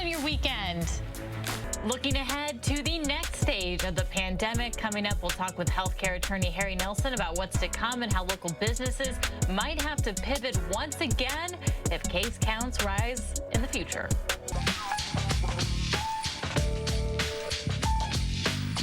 on your weekend? Looking ahead to the next stage of the pandemic. Coming up, we'll talk with healthcare attorney Harry Nelson about what's to come and how local businesses might have to pivot once again if case counts rise in the future.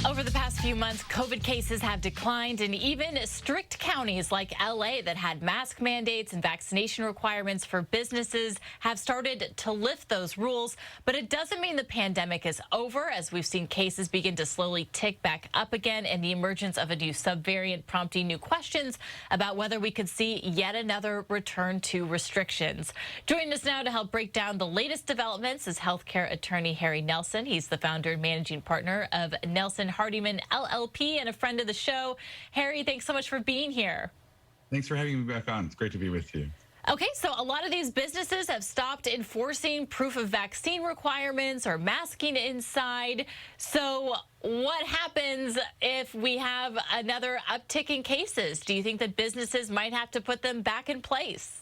Over the past few months, COVID cases have declined, and even strict counties like LA that had mask mandates and vaccination requirements for businesses have started to lift those rules. But it doesn't mean the pandemic is over, as we've seen cases begin to slowly tick back up again, and the emergence of a new subvariant prompting new questions about whether we could see yet another return to restrictions. Joining us now to help break down the latest developments is healthcare attorney Harry Nelson. He's the founder and managing partner of Nelson Hardiman LLP and a friend of the show. Harry, thanks so much for being here. Thanks for having me back on. It's great to be with you. Okay, so a lot of these businesses have stopped enforcing proof of vaccine requirements or masking inside. So what happens if we have another uptick in cases? Do you think that businesses might have to put them back in place?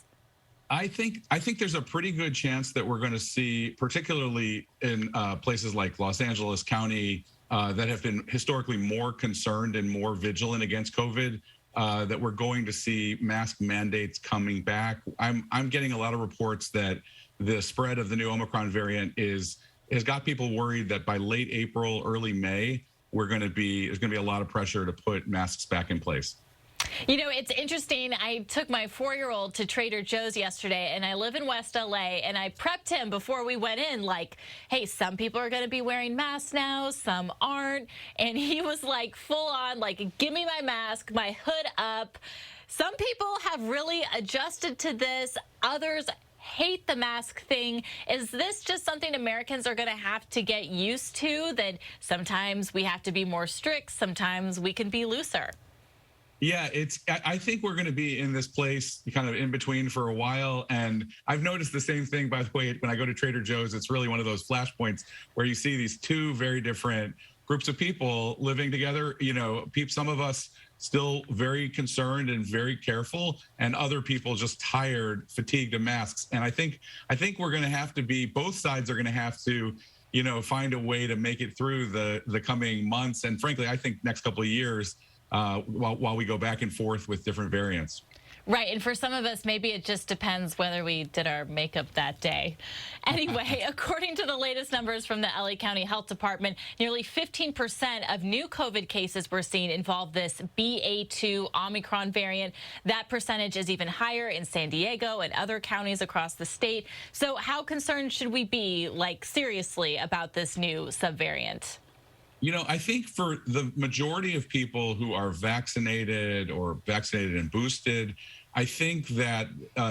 I think there's a pretty good chance that we're going to see, particularly in places like Los Angeles County, that have been historically more concerned and more vigilant against COVID, that we're going to see mask mandates coming back. I'm getting a lot of reports that the spread of the new Omicron variant has got people worried that by late April, early May, there's going to be a lot of pressure to put masks back in place. You know, it's interesting. I took my 4-year-old to Trader Joe's yesterday, and I live in West LA, and I prepped him before we went in, like, hey, some people are going to be wearing masks now, some aren't. And he was like full on, like, give me my mask, my hood up. Some people have really adjusted to this. Others hate the mask thing. Is this just something Americans are going to have to get used to, that sometimes we have to be more strict, sometimes we can be looser? Yeah, I think we're going to be in this place kind of in between for a while. And I've noticed the same thing, by the way, when I go to Trader Joe's. It's really one of those flashpoints where you see these two very different groups of people living together. You know, some of us still very concerned and very careful, and other people just tired, fatigued of masks. And I think we're going to have to be, both sides are going to have to, you know, find a way to make it through the coming months. And frankly, I think next couple of years, while we go back and forth with different variants. Right, and for some of us, maybe it just depends whether we did our makeup that day. Anyway, according to the latest numbers from the LA County Health Department, nearly 15% of new COVID cases we're seeing involve this BA2 Omicron variant. That percentage is even higher in San Diego and other counties across the state. So how concerned should we be, like, seriously, about this new subvariant? You know, I think for the majority of people who are vaccinated or vaccinated and boosted, I think that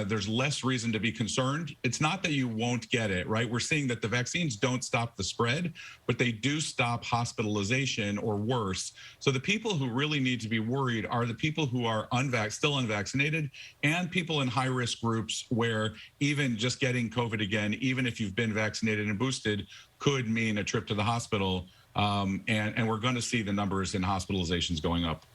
there's less reason to be concerned. It's not that you won't get it, right? We're seeing that the vaccines don't stop the spread, but they do stop hospitalization or worse. So the people who really need to be worried are the people who are still unvaccinated, and people in high-risk groups where even just getting COVID again, even if you've been vaccinated and boosted, could mean a trip to the hospital. And we're going to see the numbers in hospitalizations going up.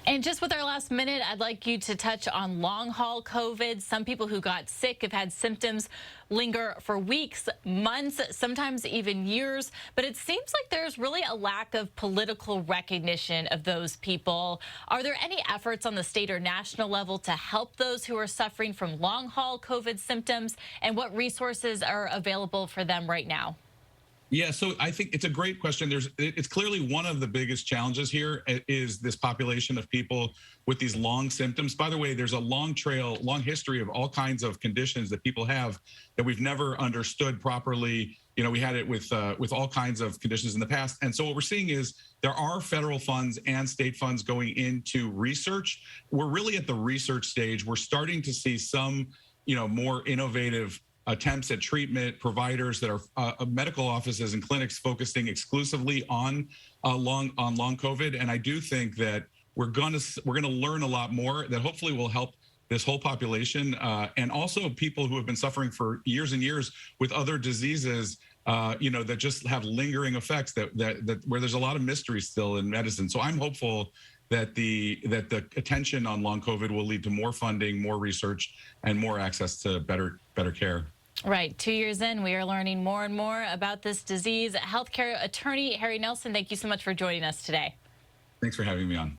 And just with our last minute, I'd like you to touch on long-haul COVID. Some people who got sick have had symptoms linger for weeks, months, sometimes even years. But it seems like there's really a lack of political recognition of those people. Are there any efforts on the state or national level to help those who are suffering from long-haul COVID symptoms? And what resources are available for them right now? Yeah, so I think it's a great question. It's clearly one of the biggest challenges here is this population of people with these long symptoms. By the way, there's a long history of all kinds of conditions that people have that we've never understood properly. You know, we had it with all kinds of conditions in the past. And so what we're seeing is there are federal funds and state funds going into research. We're really at the research stage. We're starting to see some, you know, more innovative attempts at treatment, providers that are medical offices and clinics focusing exclusively on long COVID. And I do think that we're gonna learn a lot more that hopefully will help this whole population, and also people who have been suffering for years and years with other diseases, you know, that just have lingering effects that where there's a lot of mystery still in medicine. So I'm hopeful that the attention on long COVID will lead to more funding, more research, and more access to better care. Right. 2 years in, we are learning more and more about this disease. Healthcare attorney Harry Nelson, thank you so much for joining us today. Thanks for having me on.